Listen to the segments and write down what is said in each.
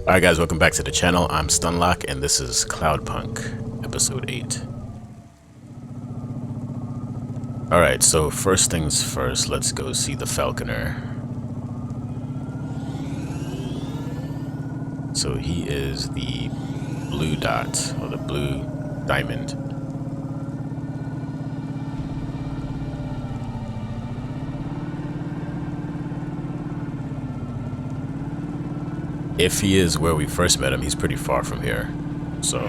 Alright guys, welcome back to the channel. I'm Stunlock and this is Cloudpunk, episode 8. Alright, so first things first, let's go see the Falconer. So he is the blue dot, or the blue diamond. If he is where we first met him, he's pretty far from here, so...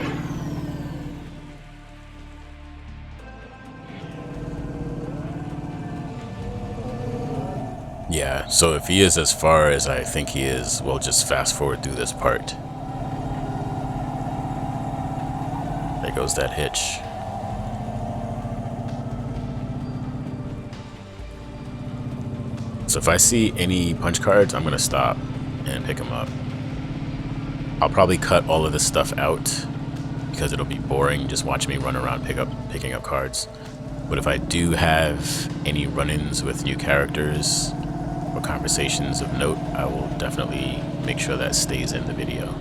Yeah, so if he is as far as I think he is, we'll just fast forward through this part. There goes that hitch. So if I see any punch cards, I'm gonna stop and pick them up. I'll probably cut all of this stuff out because it'll be boring just watching me run around picking up cards. But if I do have any run-ins with new characters or conversations of note, I will definitely make sure that stays in the video.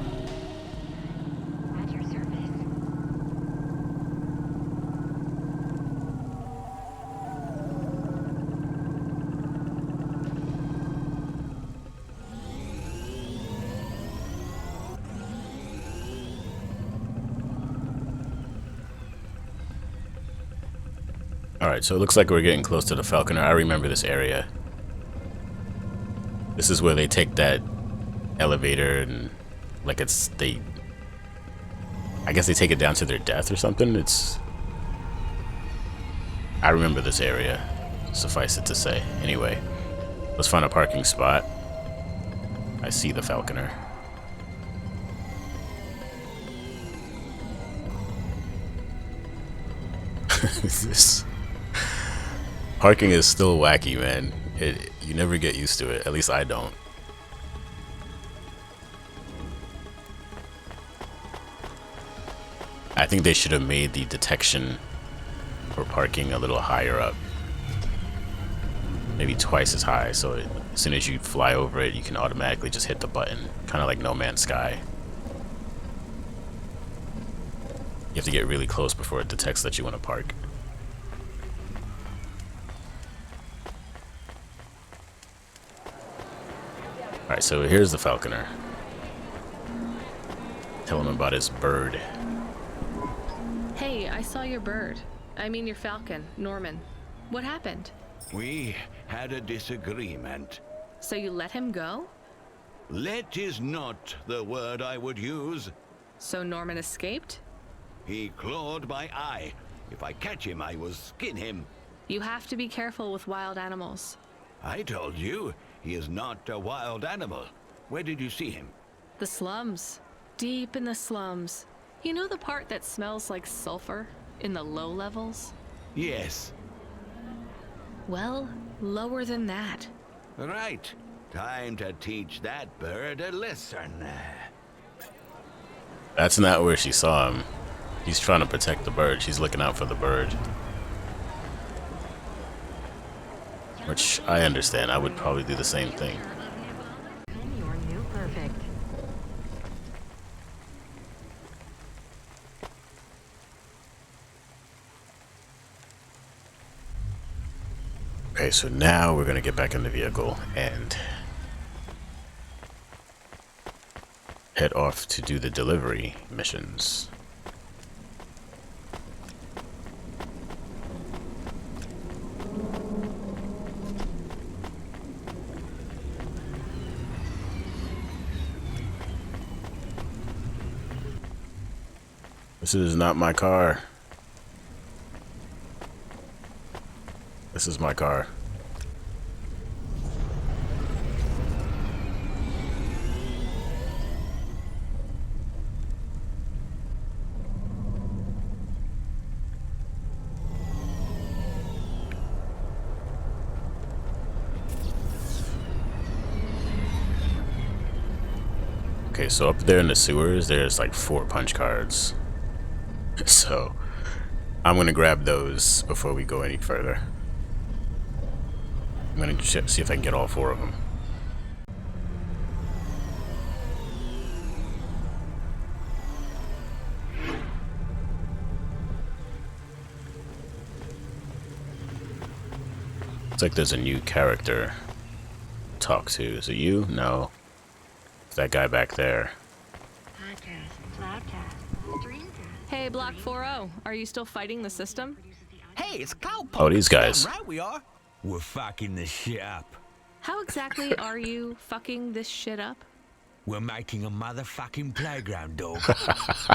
Alright, so it looks like we're getting close to the Falconer. I remember this area. This is where they take that elevator and like I guess they take it down to their death or something. I remember this area, suffice it to say. Anyway, let's find a parking spot. I see the Falconer. This parking is still wacky, man. You never get used to it. At least I don't. I think they should have made the detection for parking a little higher up. Maybe twice as high, so as soon as you fly over it, you can automatically just hit the button. Kind of like No Man's Sky. You have to get really close before it detects that you want to park. Alright, so here's the Falconer. Tell him about his bird. Hey, I saw your bird. I mean your falcon, Norman. What happened? We had a disagreement. So you let him go? Let is not the word I would use. So Norman escaped? He clawed my eye. If I catch him, I will skin him. You have to be careful with wild animals. I told you, he is not a wild animal. Where did you see him? The slums. Deep in the slums. You know the part that smells like sulfur? In the low levels? Yes. Well, lower than that. Right. Time to teach that bird a lesson. That's not where she saw him. He's trying to protect the bird. She's looking out for the bird. Which I understand. I would probably do the same thing. Okay, so now we're gonna get back in the vehicle and head off to do the delivery missions. This is not my car. This is my car. Okay, so up there in the sewers, there's like 4 punch cards. So I'm gonna grab those before we go any further. I'm gonna see if I can get all 4 of them. Looks like there's a new character to talk to. Is it you? No. It's that guy back there. Hey, Block 4-0, are you still fighting the system? Hey, it's Cloudpunk. Oh, these guys. Right, we are. We're fucking this shit up. How exactly are you fucking this shit up? We're making a motherfucking playground, dog.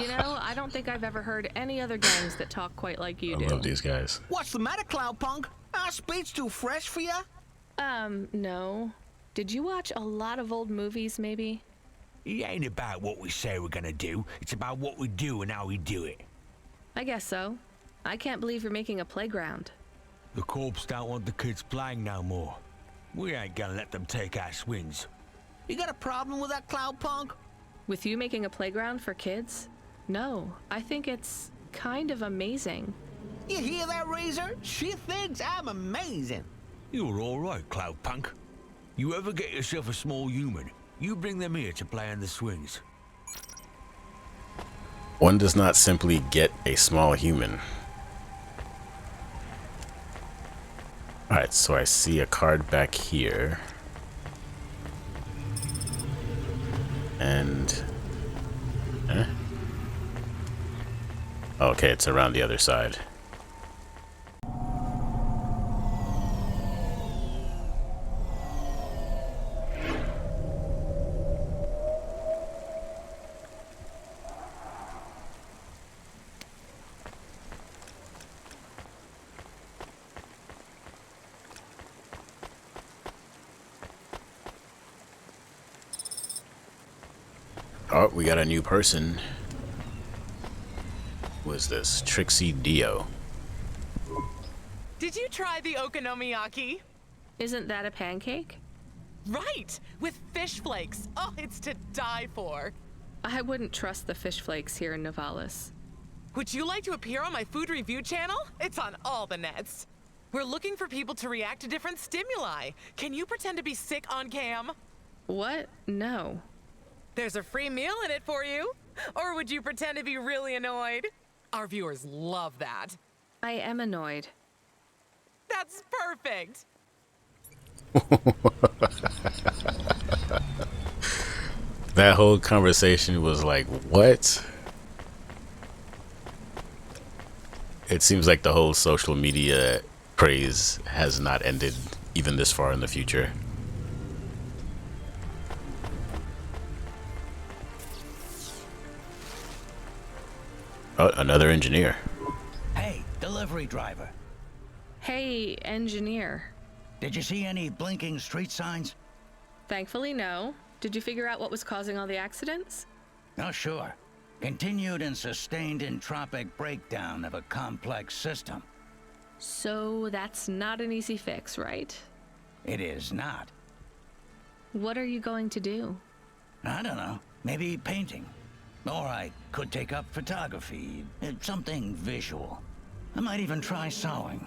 You know, I don't think I've ever heard any other gangs that talk quite like you do. I love these guys. What's the matter, Cloudpunk? Our speed's too fresh for ya? No. Did you watch a lot of old movies, maybe? It ain't about what we say we're gonna do. It's about what we do and how we do it. I guess so. I can't believe you're making a playground. The corps don't want the kids playing no more. We ain't gonna let them take our swings. You got a problem with that, Cloudpunk? With you making a playground for kids? No, I think it's kind of amazing. You hear that, Razor? She thinks I'm amazing. You're all right, Cloudpunk. You ever get yourself a small human, you bring them here to play on the swings. One does not simply get a small human. Alright, so I see a card back here. And... Okay, it's around the other side. Oh, we got a new person. Who is this? Trixie Dio. Did you try the okonomiyaki? Isn't that a pancake? Right, with fish flakes. Oh, it's to die for. I wouldn't trust the fish flakes here in Nivalis. Would you like to appear on my food review channel? It's on all the nets. We're looking for people to react to different stimuli. Can you pretend to be sick on cam? What? No. There's a free meal in it for you. Or would you pretend to be really annoyed? Our viewers love that. I am annoyed. That's perfect. That whole conversation was like, what? It seems like the whole social media craze has not ended even this far in the future. Oh, another engineer. Hey, delivery driver. Hey, engineer. Did you see any blinking street signs? Thankfully, no. Did you figure out what was causing all the accidents? Oh, sure. Continued and sustained entropic breakdown of a complex system. So that's not an easy fix, right? It is not. What are you going to do? I don't know. Maybe painting. Or I could take up photography. Something visual. I might even try sewing.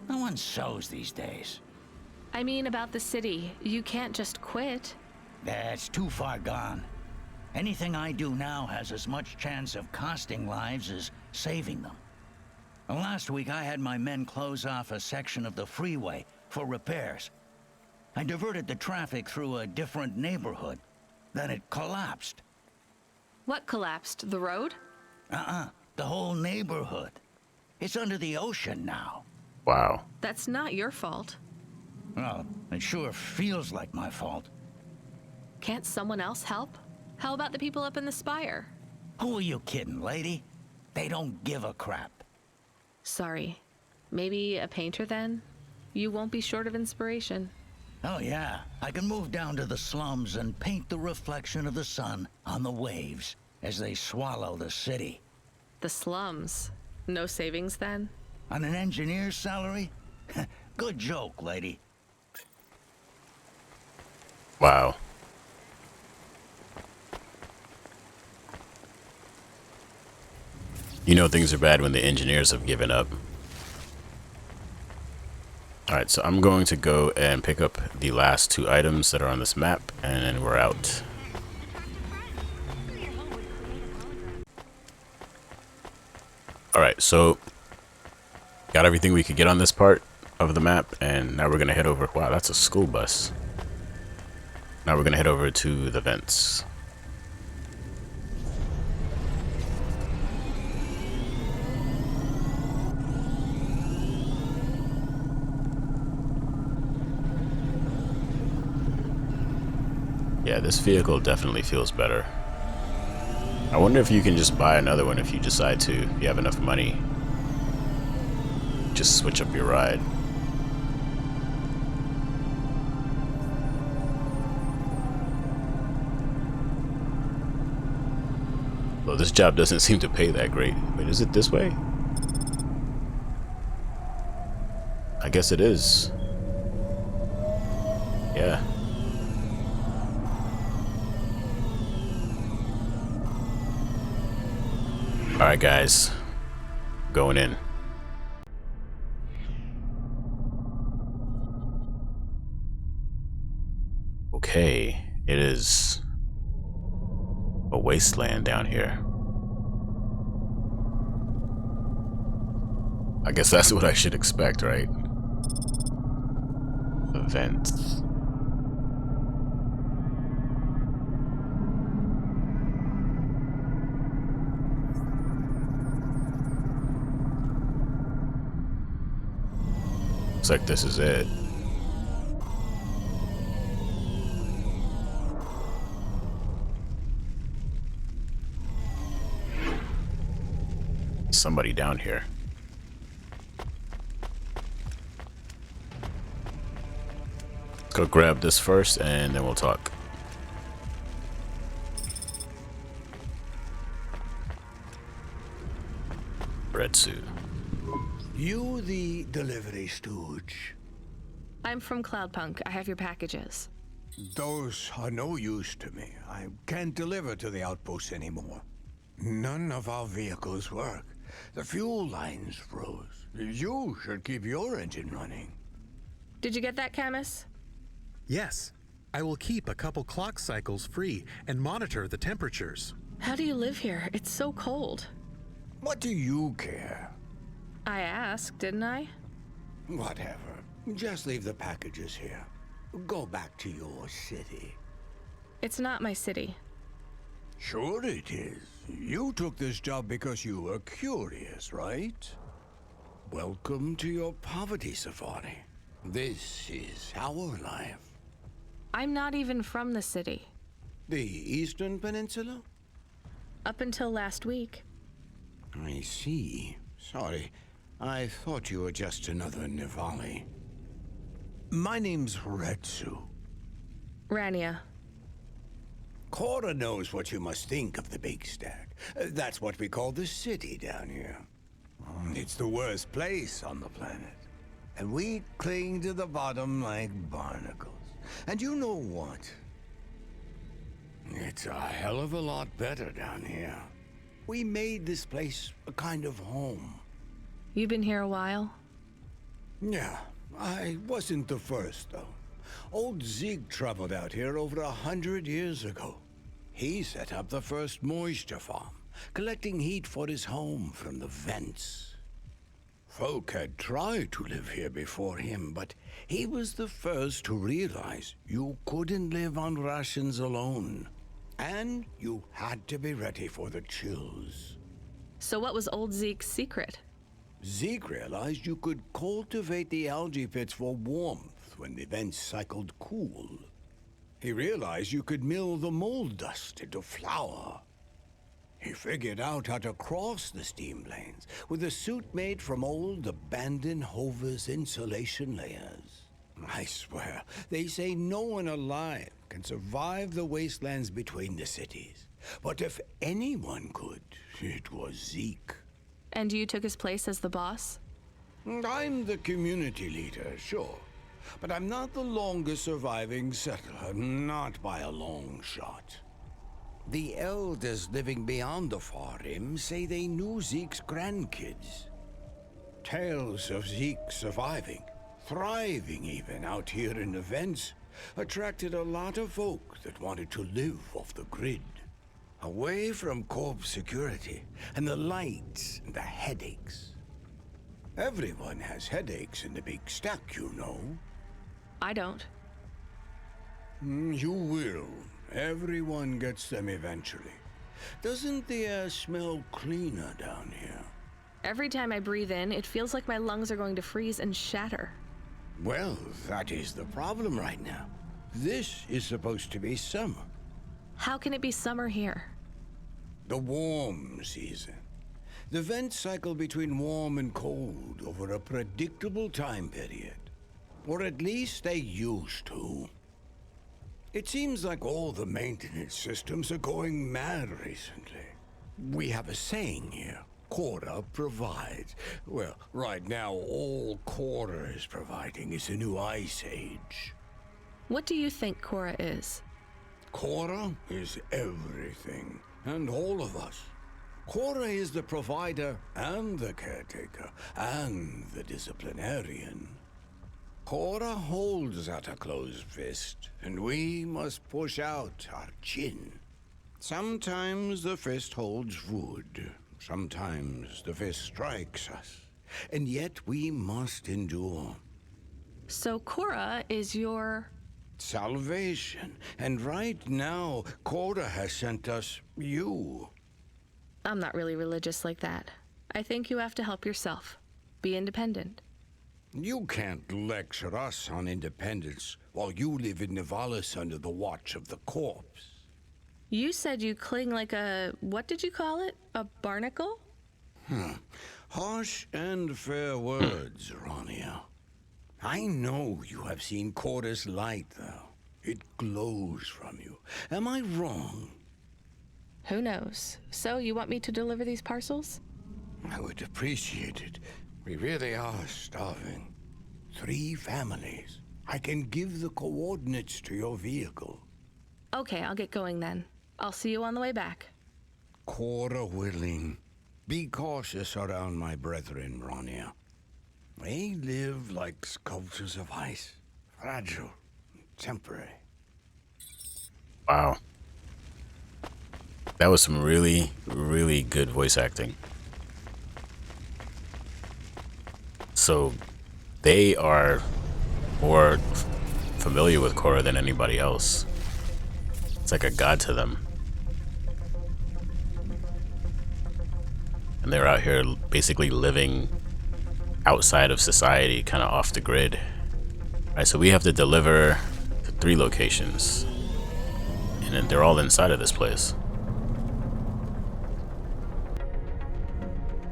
No one sews these days. I mean about the city. You can't just quit. That's too far gone. Anything I do now has as much chance of costing lives as saving them. Last week I had my men close off a section of the freeway for repairs. I diverted the traffic through a different neighborhood. Then it collapsed. What collapsed? The road? The whole neighborhood. It's under the ocean now. Wow. That's not your fault. Well, it sure feels like my fault. Can't someone else help? How about the people up in the spire? Who are you kidding, lady? They don't give a crap. Sorry. Maybe a painter then? You won't be short of inspiration. Oh yeah, I can move down to the slums and paint the reflection of the sun on the waves as they swallow the city. The slums. No savings then? On an engineer's salary? Good joke, lady. Wow. You know things are bad when the engineers have given up. Alright, so I'm going to go and pick up the last 2 items that are on this map, and then we're out. Alright, so got everything we could get on this part. of the map, and now we're gonna head over. Wow, that's a school bus. Now we're gonna head over to the Ventz. Yeah, this vehicle definitely feels better. I wonder if you can just buy another one if you decide to. If you have enough money. Just switch up your ride. Well, this job doesn't seem to pay that great. Wait, is it this way? I guess it is. Yeah. Alright guys, going in. Okay, it is a wasteland down here. I guess that's what I should expect, right? The Ventz. Looks like this is it. Somebody down here. Let's go grab this first and then we'll talk. Red suit. You the delivery stooge? I'm from Cloudpunk. I have your packages. Those are no use to me. I can't deliver to the outpost anymore. None of our vehicles work. The fuel lines froze. You should keep your engine running. Did you get that, Camus? Yes. I will keep a couple clock cycles free and monitor the temperatures. How do you live here? It's so cold. What do you care? I asked, didn't I? Whatever. Just leave the packages here. Go back to your city. It's not my city. Sure it is. You took this job because you were curious, right? Welcome to your poverty safari. This is our life. I'm not even from the city. The Eastern Peninsula? Up until last week. I see. Sorry. I thought you were just another Nivali. My name's Retsu. Rania. Cora knows what you must think of the Big Stack. That's what we call the city down here. It's the worst place on the planet. And we cling to the bottom like barnacles. And you know what? It's a hell of a lot better down here. We made this place a kind of home. You've been here a while? Yeah, I wasn't the first, though. Old Zeke traveled out here over 100 years ago. He set up the first moisture farm, collecting heat for his home from the Ventz. Folk had tried to live here before him, but he was the first to realize you couldn't live on rations alone. And you had to be ready for the chills. So what was old Zeke's secret? Zeke realized you could cultivate the algae pits for warmth when the vents cycled cool. He realized you could mill the mold dust into flour. He figured out how to cross the steam lanes with a suit made from old abandoned Hover's insulation layers. I swear, they say no one alive can survive the wastelands between the cities. But if anyone could, it was Zeke. And you took his place as the boss? I'm the community leader, sure. But I'm not the longest surviving settler, not by a long shot. The elders living beyond the far rim say they knew Zeke's grandkids. Tales of Zeke surviving, thriving even out here in the Ventz, attracted a lot of folk that wanted to live off the grid. Away from corp security and the lights and the headaches. Everyone has headaches in the big stack, you know. I don't. You will. Everyone gets them eventually. Doesn't the air smell cleaner down here? Every time I breathe in, it feels like my lungs are going to freeze and shatter. Well, that is the problem right now. This is supposed to be summer. How can it be summer here? The warm season. The vents cycle between warm and cold over a predictable time period. Or at least they used to. It seems like all the maintenance systems are going mad recently. We have a saying here. Cora provides. Well, right now all Cora is providing is a new ice age. What do you think Cora is? Cora is everything, and all of us. Cora is the provider and the caretaker and the disciplinarian. Cora holds out a closed fist, and we must push out our chin. Sometimes the fist holds wood. Sometimes the fist strikes us. And yet we must endure. So Cora is your... Salvation. And right now, Cora has sent us you. I'm not really religious like that. I think you have to help yourself. Be independent. You can't lecture us on independence while you live in Nivalis under the watch of the corpse. You said you cling like a... what did you call it? A barnacle? Harsh and fair words, Rania. I know you have seen Cora's light, though. It glows from you. Am I wrong? Who knows? So, you want me to deliver these parcels? I would appreciate it. We really are starving. 3 families. I can give the coordinates to your vehicle. Okay, I'll get going then. I'll see you on the way back. Cora willing. Be cautious around my brethren, Rania. They live like sculptures of ice. Fragile, temporary. Wow. That was some really, really good voice acting. So, they are more familiar with Cora than anybody else. It's like a god to them. And they're out here basically living outside of society, kind of off the grid. Alright, so we have to deliver to 3 locations. And then they're all inside of this place.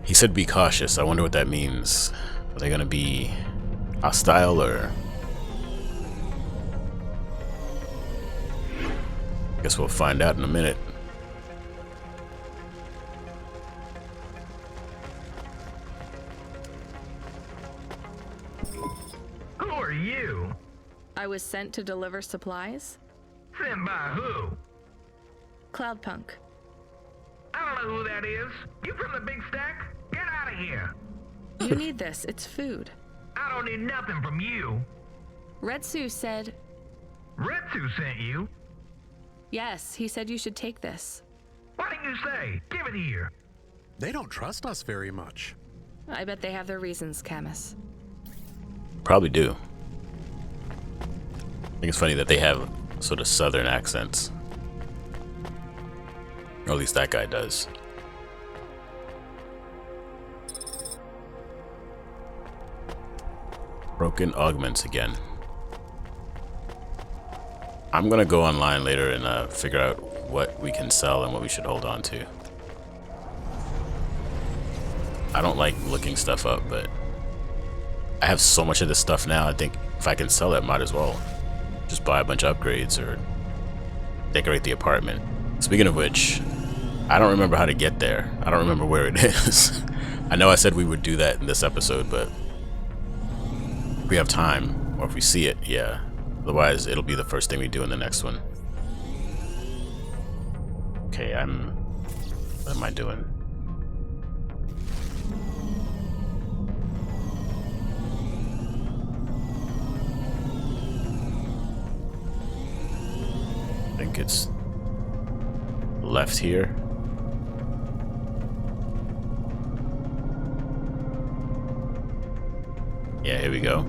He said be cautious. I wonder what that means. Are they gonna be hostile or... Guess we'll find out in a minute. Who are you? I was sent to deliver supplies? Sent by who? Cloudpunk. I don't know who that is. You from the big stack? Get out of here. You need this. It's food. I don't need nothing from you. Retsu said... Retsu sent you? Yes, he said you should take this. What did you say? Give it here. They don't trust us very much. I bet they have their reasons, Camus. Probably do. I think it's funny that they have sort of southern accents. Or at least that guy does. Broken augments again. I'm gonna go online later and figure out what we can sell and what we should hold on to. I don't like looking stuff up, but I have so much of this stuff now. I think if I can sell it, might as well just buy a bunch of upgrades or decorate the apartment. Speaking of which, I don't remember how to get there. I don't remember where it is. I know I said we would do that in this episode, but if we have time, or if we see it, yeah. Otherwise, it'll be the first thing we do in the next one. Okay, what am I doing? I think it's left here. Yeah, here we go.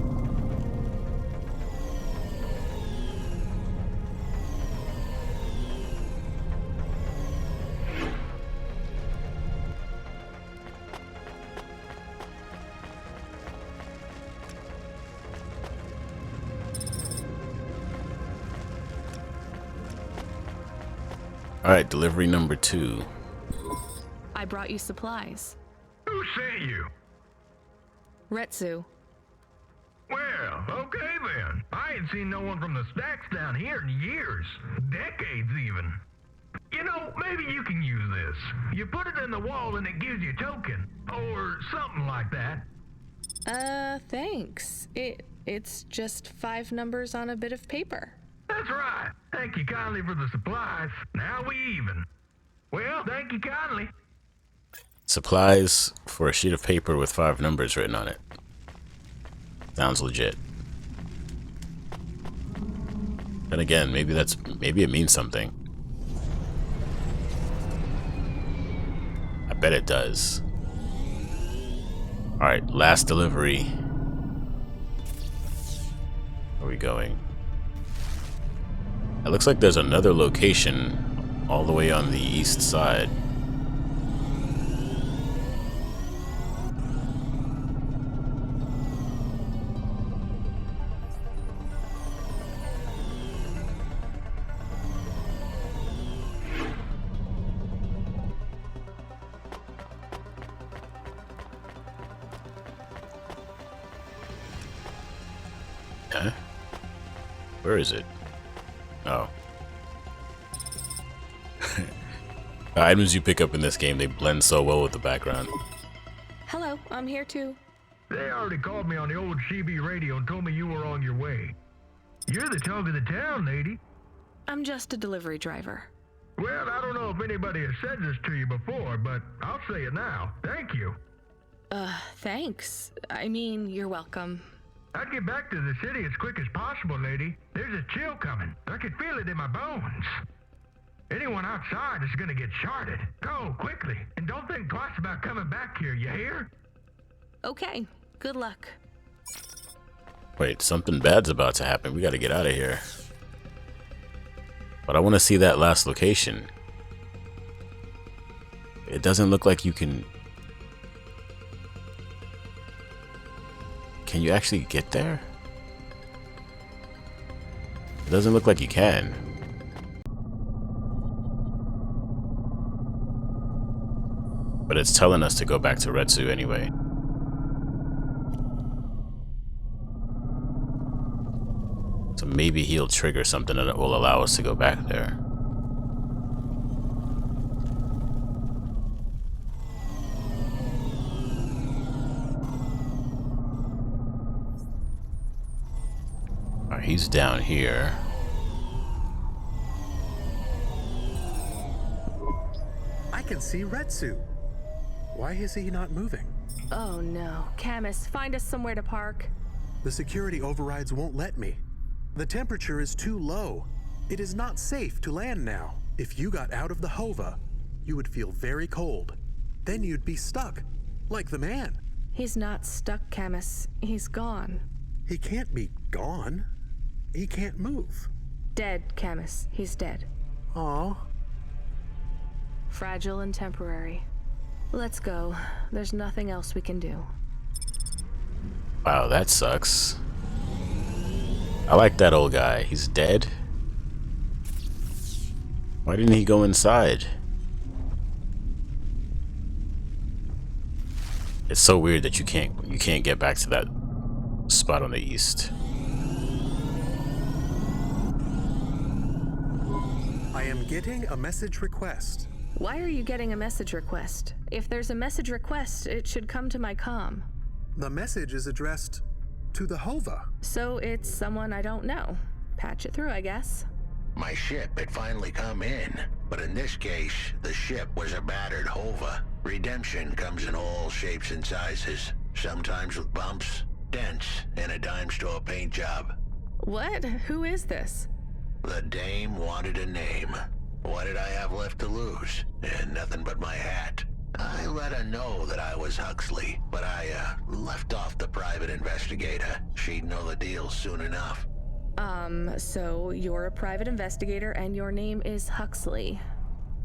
Alright, delivery number 2. I brought you supplies. Who sent you? Retsu. Well, okay then. I ain't seen no one from the stacks down here in years. Decades even. You know, maybe you can use this. You put it in the wall and it gives you a token. Or something like that. Thanks. It's just 5 numbers on a bit of paper. That's right. Thank you kindly for the supplies. Now we even. Well, thank you kindly. Supplies for a sheet of paper with 5 numbers written on it. Sounds legit. Then again, maybe it means something. I bet it does. Alright, last delivery. Where are we going? It looks like there's another location all the way on the east side. Huh? Where is it? Oh. The items you pick up in this game, they blend so well with the background. Hello, I'm here too. They already called me on the old CB radio and told me you were on your way. You're the talk of the town, lady. I'm just a delivery driver. Well, I don't know if anybody has said this to you before, but I'll say it now. Thank you. Thanks. I mean, you're welcome. I'd get back to the city as quick as possible, lady. There's a chill coming. I can feel it in my bones. Anyone outside is gonna get sharded. Go, quickly. And don't think twice about coming back here, you hear? Okay, good luck. Wait, something bad's about to happen. We gotta get out of here. But I want to see that last location. It doesn't look like you can... Can you actually get there? It doesn't look like you can. But it's telling us to go back to Retsu anyway. So maybe he'll trigger something that will allow us to go back there. Alright, he's down here. I can see Retsu. Why is he not moving? Oh no. Camus, find us somewhere to park. The security overrides won't let me. The temperature is too low. It is not safe to land now. If you got out of the Hova, you would feel very cold. Then you'd be stuck, like the man. He's not stuck, Camus. He's gone. He can't be gone. He can't move. Dead, Camus. He's dead. Aw. Fragile and temporary. Let's go. There's nothing else we can do. Wow, that sucks. I like that old guy. He's dead. Why didn't he go inside? It's so weird that you can't get back to that spot on the east. I am getting a message request. Why are you getting a message request? If there's a message request, it should come to my comm. The message is addressed to the Hova. So it's someone I don't know. Patch it through, I guess. My ship had finally come in, but in this case, the ship was a battered Hova. Redemption comes in all shapes and sizes, sometimes with bumps, dents, and a dime store paint job. What? Who is this? The dame wanted a name. What did I have left to lose? And nothing but my hat. I let her know that I was Huxley, but I left off the private investigator. She'd know the deal soon enough. So you're a private investigator and your name is Huxley.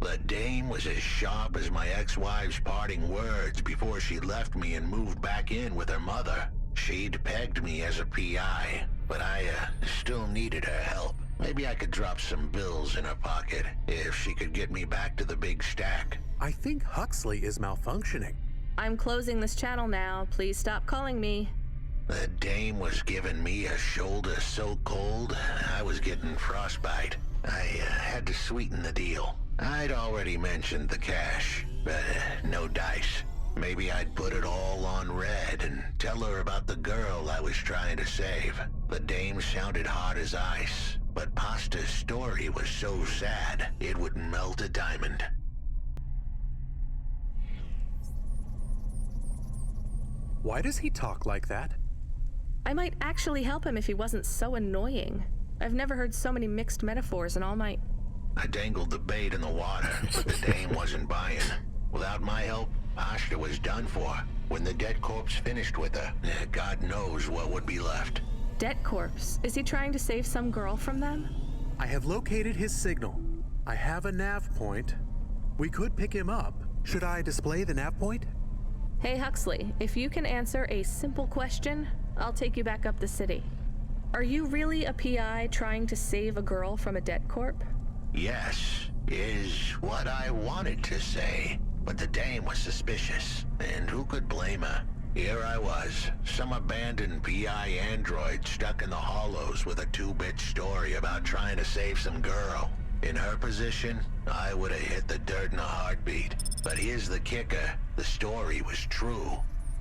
The dame was as sharp as my ex-wife's parting words before she left me and moved back in with her mother. She'd pegged me as a PI, but I still needed her help. Maybe I could drop some bills in her pocket if she could get me back to the big stack. I think Huxley is malfunctioning. I'm closing this channel now. Please stop calling me. The dame was giving me a shoulder so cold, I was getting frostbite. I had to sweeten the deal. I'd already mentioned the cash, but no dice. Maybe I'd put it all on red and tell her about the girl I was trying to save. The dame sounded hard as ice, but Pasta's story was so sad, it would melt a diamond. Why does he talk like that? I might actually help him if he wasn't so annoying. I've never heard so many mixed metaphors in all my... I dangled the bait in the water, but the dame wasn't buying. Without my help, Pasta was done for. When the dead corpse finished with her, God knows what would be left. Dead corpse? Is he trying to save some girl from them? I have located his signal. I have a nav point. We could pick him up. Should I display the nav point? Hey Huxley, if you can answer a simple question, I'll take you back up the city. Are you really a PI trying to save a girl from a dead corp? Yes, is what I wanted to say. But the dame was suspicious, and who could blame her? Here I was, some abandoned PI android stuck in the hollows with a 2-bit story about trying to save some girl. In her position, I would have hit the dirt in a heartbeat. But here's the kicker, the story was true.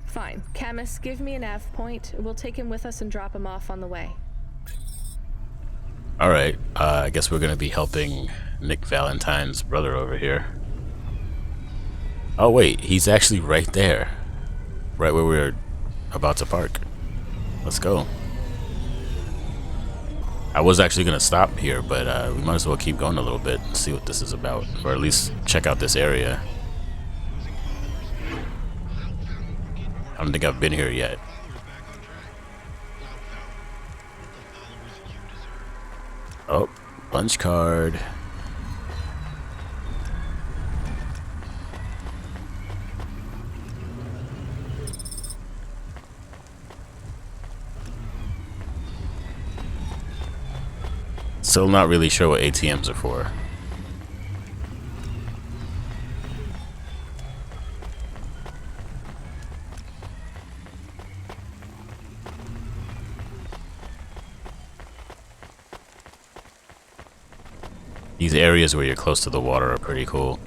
Fine. Camus, give me a nav point. We'll take him with us and drop him off on the way. Alright, I guess we're gonna be helping Nick Valentine's brother over here. Oh wait, he's actually right there. Right where we're about to park. Let's go. I was actually gonna stop here, but we might as well keep going a little bit and see what this is about. Or at least check out this area. I don't think I've been here yet. Oh, punch card. Still not really sure what ATMs are for. These areas where you're close to the water are pretty cool.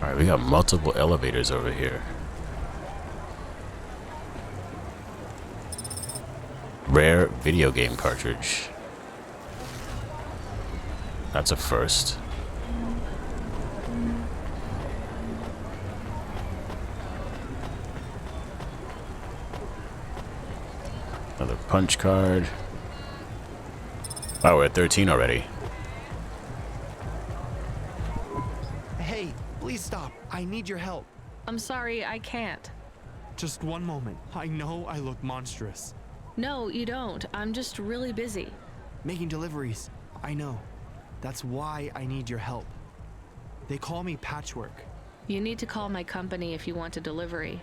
Alright, we got multiple elevators over here. Rare video game cartridge. That's a first. Another punch card. Wow, we're at 13 already. Hey, please stop. I need your help. I'm sorry, I can't. Just one moment. I know I look monstrous. No, you don't. I'm just really busy. Making deliveries. I know. That's why I need your help. They call me Patchwork. You need to call my company if you want a delivery.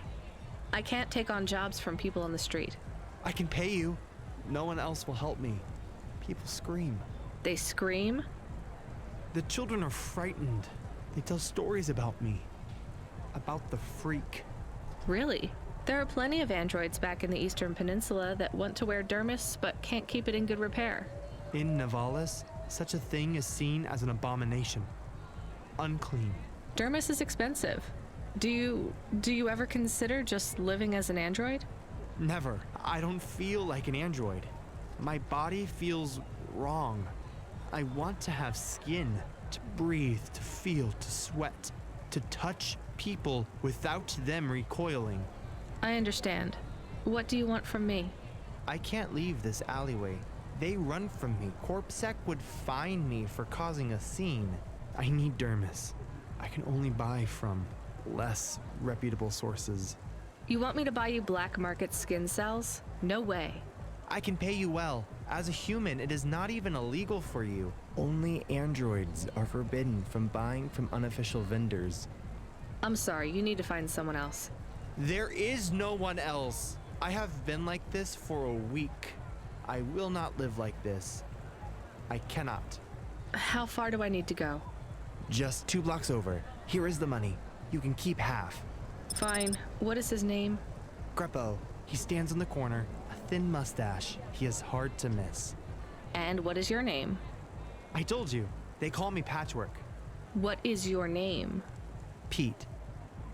I can't take on jobs from people on the street. I can pay you. No one else will help me. People scream. They scream? The children are frightened. They tell stories about me. About the freak. Really? There are plenty of androids back in the Eastern Peninsula that want to wear dermis but can't keep it in good repair. In Nivalis, such a thing is seen as an abomination. Unclean. Dermis is expensive. Do you ever consider just living as an android? Never. I don't feel like an android. My body feels wrong. I want to have skin, to breathe, to feel, to sweat, to touch people without them recoiling. I understand. What do you want from me? I can't leave this alleyway. They run from me. CorpSec would find me for causing a scene. I need dermis. I can only buy from less reputable sources. You want me to buy you black market skin cells? No way. I can pay you well. As a human, it is not even illegal for you. Only androids are forbidden from buying from unofficial vendors. I'm sorry, you need to find someone else. There is no one else. I have been like this for a week. I will not live like this. I cannot. How far do I need to go? Just 2 blocks over. Here is the money. You can keep half. Fine. What is his name? Greppo. He stands in the corner. A thin mustache. He is hard to miss. And what is your name? I told you. They call me Patchwork. What is your name? Pete.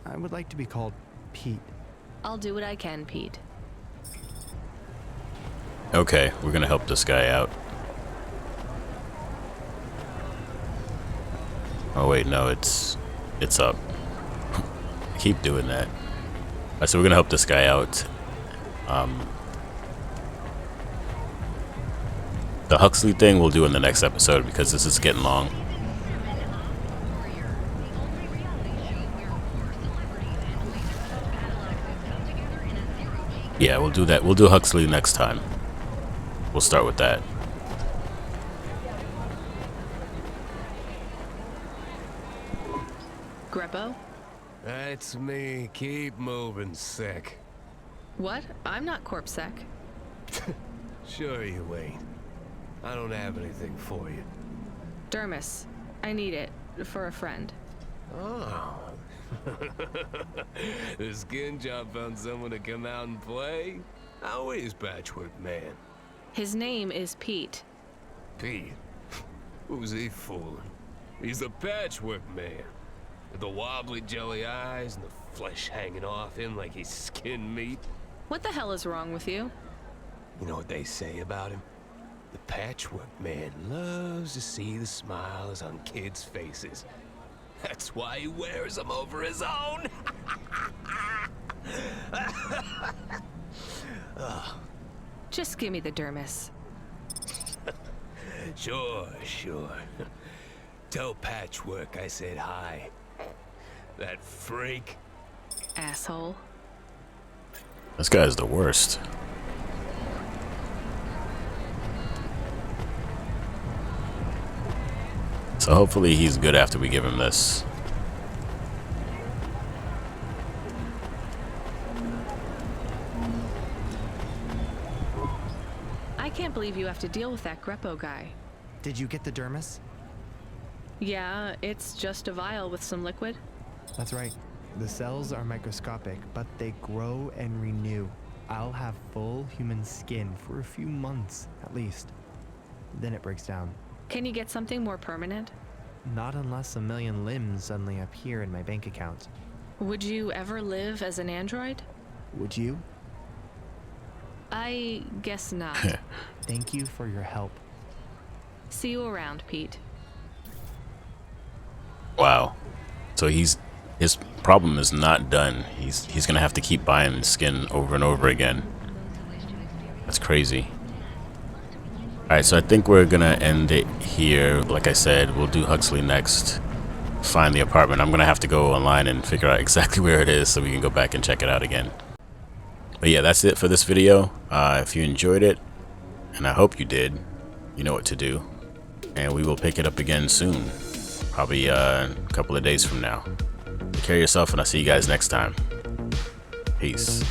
I would like to be called Pete. I'll do what I can, Pete. Okay, we're gonna help this guy out. Oh wait, no, it's up. I keep doing that. Alright, so we're gonna help this guy out. The Huxley thing we'll do in the next episode because this is getting long. Yeah, we'll do that. We'll do Huxley next time. We'll start with that. Greppo? That's me. Keep moving, sick. What? I'm not CorpSec. Sure you ain't. I don't have anything for you. Dermis. I need it. For a friend. Oh. The skin job found someone to come out and play? How is Patchwork Man? His name is Pete. Pete? Who's he fooling? He's the Patchwork Man. With the wobbly jelly eyes and the flesh hanging off him like he's skin meat. What the hell is wrong with you? You know what they say about him? The Patchwork Man loves to see the smiles on kids' faces. That's why he wears them over his own. Just give me the dermis. Sure. Tell Patchwork I said hi. That freak. Asshole. This guy's the worst. So hopefully he's good after we give him this. I can't believe you have to deal with that Greppo guy. Did you get the dermis? Yeah, it's just a vial with some liquid. That's right. The cells are microscopic, but they grow and renew. I'll have full human skin for a few months, at least. Then it breaks down. Can you get something more permanent? Not unless a million limbs suddenly appear in my bank account. Would you ever live as an android? Would you? I guess not. Thank you for your help. See you around, Pete. Wow. So his problem is not done. He's gonna have to keep buying skin over and over again. That's crazy. Alright, so I think we're gonna end it here. Like I said, we'll do Huxley next. Find the apartment. I'm gonna have to go online and figure out exactly where it is so we can go back and check it out again. But yeah, that's it for this video. If you enjoyed it, and I hope you did, you know what to do. And we will pick it up again soon. Probably a couple of days from now. Take care of yourself, and I'll see you guys next time. Peace.